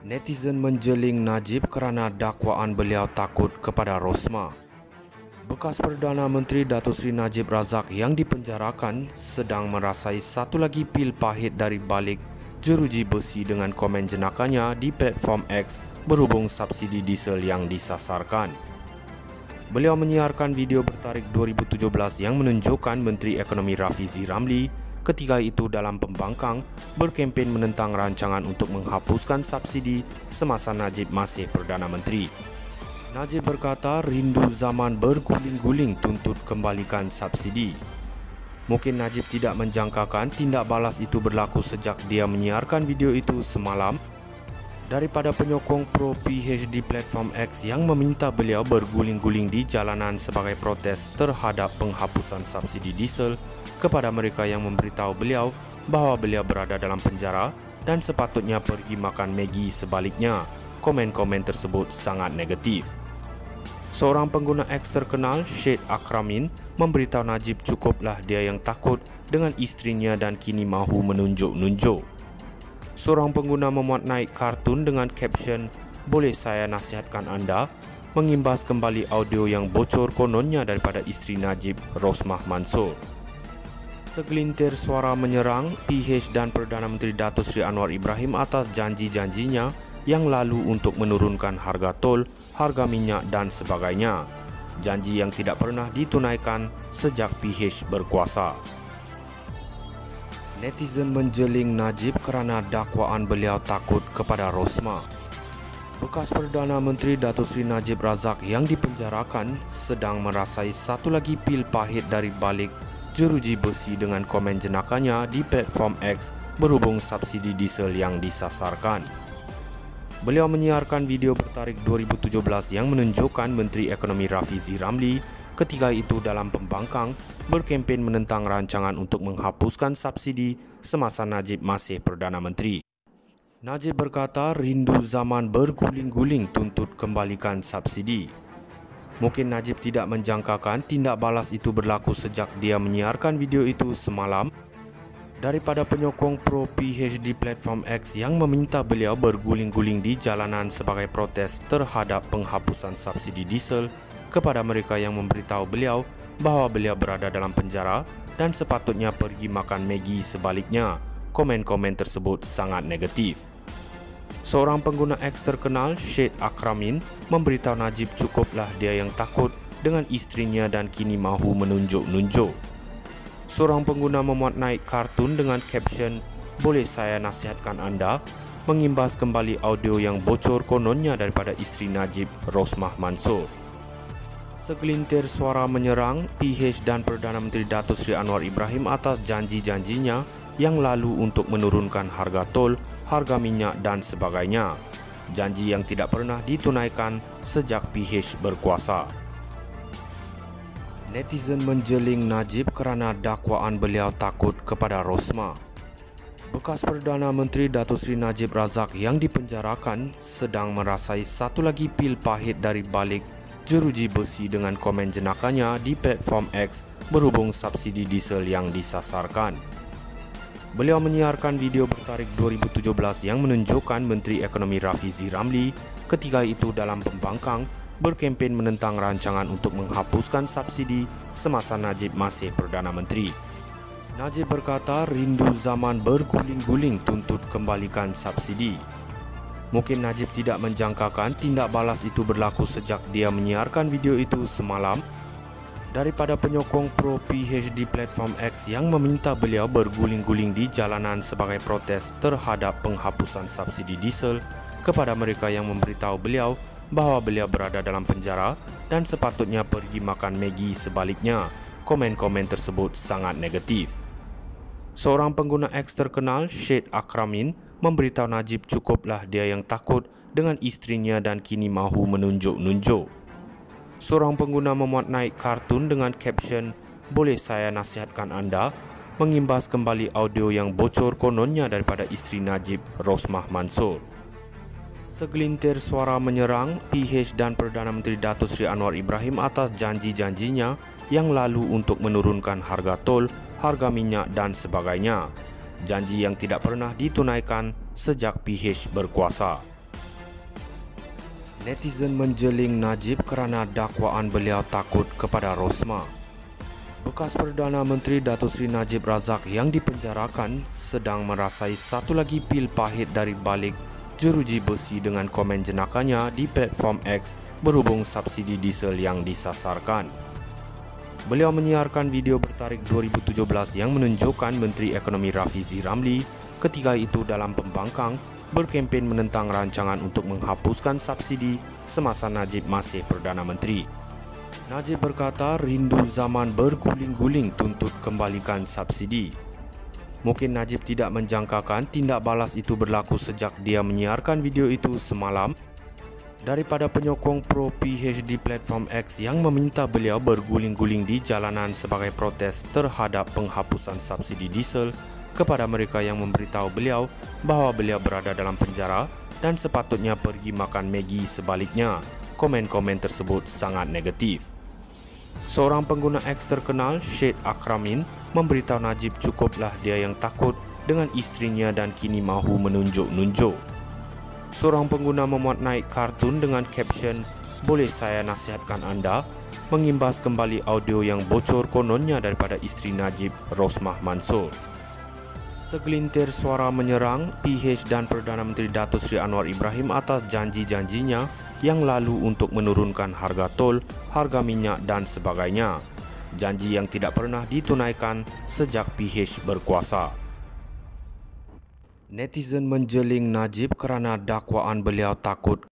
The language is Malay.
Netizen menjeling Najib kerana dakwaan beliau takut kepada Rosmah. Bekas Perdana Menteri Datuk Seri Najib Razak yang dipenjarakan sedang merasai satu lagi pil pahit dari balik jeruji besi dengan komen jenakannya di platform X berhubung subsidi diesel yang disasarkan. Beliau menyiarkan video bertarikh 2017 yang menunjukkan Menteri Ekonomi Rafizi Ramli ketika itu dalam pembangkang berkempen menentang rancangan untuk menghapuskan subsidi semasa Najib masih Perdana Menteri. Najib berkata rindu zaman berguling-guling tuntut kembalikan subsidi. Mungkin Najib tidak menjangkakan tindak balas itu berlaku sejak dia menyiarkan video itu semalam daripada penyokong pro-PH di platform X yang meminta beliau berguling-guling di jalanan sebagai protes terhadap penghapusan subsidi diesel kepada mereka yang memberitahu beliau bahawa beliau berada dalam penjara dan sepatutnya pergi makan Maggi sebaliknya. Komen-komen tersebut sangat negatif. Seorang pengguna X terkenal, Syed Akramin, memberitahu Najib cukuplah dia yang takut dengan isterinya dan kini mahu menunjuk-nunjuk. Seorang pengguna memuat naik kartun dengan caption, "Boleh saya nasihatkan anda?" mengimbas kembali audio yang bocor kononnya daripada isteri Najib, Rosmah Mansor. Segelintir suara menyerang PH dan Perdana Menteri Datuk Seri Anwar Ibrahim atas janji-janjinya yang lalu untuk menurunkan harga tol, harga minyak dan sebagainya. Janji yang tidak pernah ditunaikan sejak PH berkuasa. Netizen menjeling Najib kerana dakwaan beliau takut kepada Rosmah. Bekas Perdana Menteri Datuk Seri Najib Razak yang dipenjarakan sedang merasai satu lagi pil pahit dari balik jeruji besi dengan komen jenakannya di platform X berhubung subsidi diesel yang disasarkan. Beliau menyiarkan video bertarikh 2017 yang menunjukkan Menteri Ekonomi Rafizi Ramli ketika itu dalam pembangkang berkempen menentang rancangan untuk menghapuskan subsidi semasa Najib masih Perdana Menteri. Najib berkata rindu zaman berguling-guling tuntut kembalikan subsidi. Mungkin Najib tidak menjangkakan tindak balas itu berlaku sejak dia menyiarkan video itu semalam daripada penyokong pro-PH di platform X yang meminta beliau berguling-guling di jalanan sebagai protes terhadap penghapusan subsidi diesel kepada mereka yang memberitahu beliau bahawa beliau berada dalam penjara dan sepatutnya pergi makan Maggi sebaliknya. Komen-komen tersebut sangat negatif. Seorang pengguna X terkenal, Syed Akramin, memberitahu Najib cukuplah dia yang takut dengan isterinya dan kini mahu menunjuk-nunjuk. Seorang pengguna memuat naik kartun dengan caption, "Boleh saya nasihatkan anda?" mengimbas kembali audio yang bocor kononnya daripada isteri Najib, Rosmah Mansor. Segelintir suara menyerang PH dan Perdana Menteri Datuk Seri Anwar Ibrahim atas janji-janjinya yang lalu untuk menurunkan harga tol, harga minyak dan sebagainya. Janji yang tidak pernah ditunaikan sejak PH berkuasa. Netizen menjeling Najib kerana dakwaan beliau takut kepada Rosmah. Bekas Perdana Menteri Datuk Seri Najib Razak yang dipenjarakan sedang merasai satu lagi pil pahit dari balik jeruji besi dengan komen jenakannya di platform X berhubung subsidi diesel yang disasarkan. Beliau menyiarkan video bertarikh 2017 yang menunjukkan Menteri Ekonomi Rafizi Ramli ketika itu dalam pembangkang berkempen menentang rancangan untuk menghapuskan subsidi semasa Najib masih Perdana Menteri. Najib berkata rindu zaman berguling-guling tuntut kembalikan subsidi. Mungkin Najib tidak menjangkakan tindak balas itu berlaku sejak dia menyiarkan video itu semalam daripada penyokong pro-PH di platform X yang meminta beliau berguling-guling di jalanan sebagai protes terhadap penghapusan subsidi diesel kepada mereka yang memberitahu beliau bahawa beliau berada dalam penjara dan sepatutnya pergi makan Maggi sebaliknya. Komen-komen tersebut sangat negatif. Seorang pengguna X terkenal, Syed Akramin, memberitahu Najib cukuplah dia yang takut dengan isterinya dan kini mahu menunjuk-nunjuk. Seorang pengguna memuat naik kartun dengan caption, "Boleh saya nasihatkan anda?" mengimbas kembali audio yang bocor kononnya daripada isteri Najib, Rosmah Mansor. Segelintir suara menyerang PH dan Perdana Menteri Datuk Seri Anwar Ibrahim atas janji-janjinya yang lalu untuk menurunkan harga tol, harga minyak dan sebagainya. Janji yang tidak pernah ditunaikan sejak PH berkuasa. Netizen menjeling Najib kerana dakwaan beliau takut kepada Rosmah. Bekas Perdana Menteri Datuk Seri Najib Razak yang dipenjarakan sedang merasai satu lagi pil pahit dari balik jeruji besi dengan komen jenakanya di platform X berhubung subsidi diesel yang disasarkan. Beliau menyiarkan video bertarikh 2017 yang menunjukkan Menteri Ekonomi Rafizi Ramli ketika itu dalam pembangkang berkempen menentang rancangan untuk menghapuskan subsidi semasa Najib masih Perdana Menteri. Najib berkata rindu zaman berguling-guling tuntut kembalikan subsidi. Mungkin Najib tidak menjangkakan tindak balas itu berlaku sejak dia menyiarkan video itu semalam daripada penyokong pro-PH di platform X yang meminta beliau berguling-guling di jalanan sebagai protes terhadap penghapusan subsidi diesel kepada mereka yang memberitahu beliau bahawa beliau berada dalam penjara dan sepatutnya pergi makan Maggi sebaliknya. Komen-komen tersebut sangat negatif. Seorang pengguna X terkenal, Syed Akramin, memberitahu Najib cukuplah dia yang takut dengan isterinya dan kini mahu menunjuk-nunjuk. Seorang pengguna memuat naik kartun dengan caption, "Boleh saya nasihatkan anda?" mengimbas kembali audio yang bocor kononnya daripada isteri Najib, Rosmah Mansor. Segelintir suara menyerang PH dan Perdana Menteri Datuk Seri Anwar Ibrahim atas janji-janjinya yang lalu untuk menurunkan harga tol, harga minyak dan sebagainya. Janji yang tidak pernah ditunaikan sejak PH berkuasa. Netizen menjeling Najib kerana dakwaan beliau takut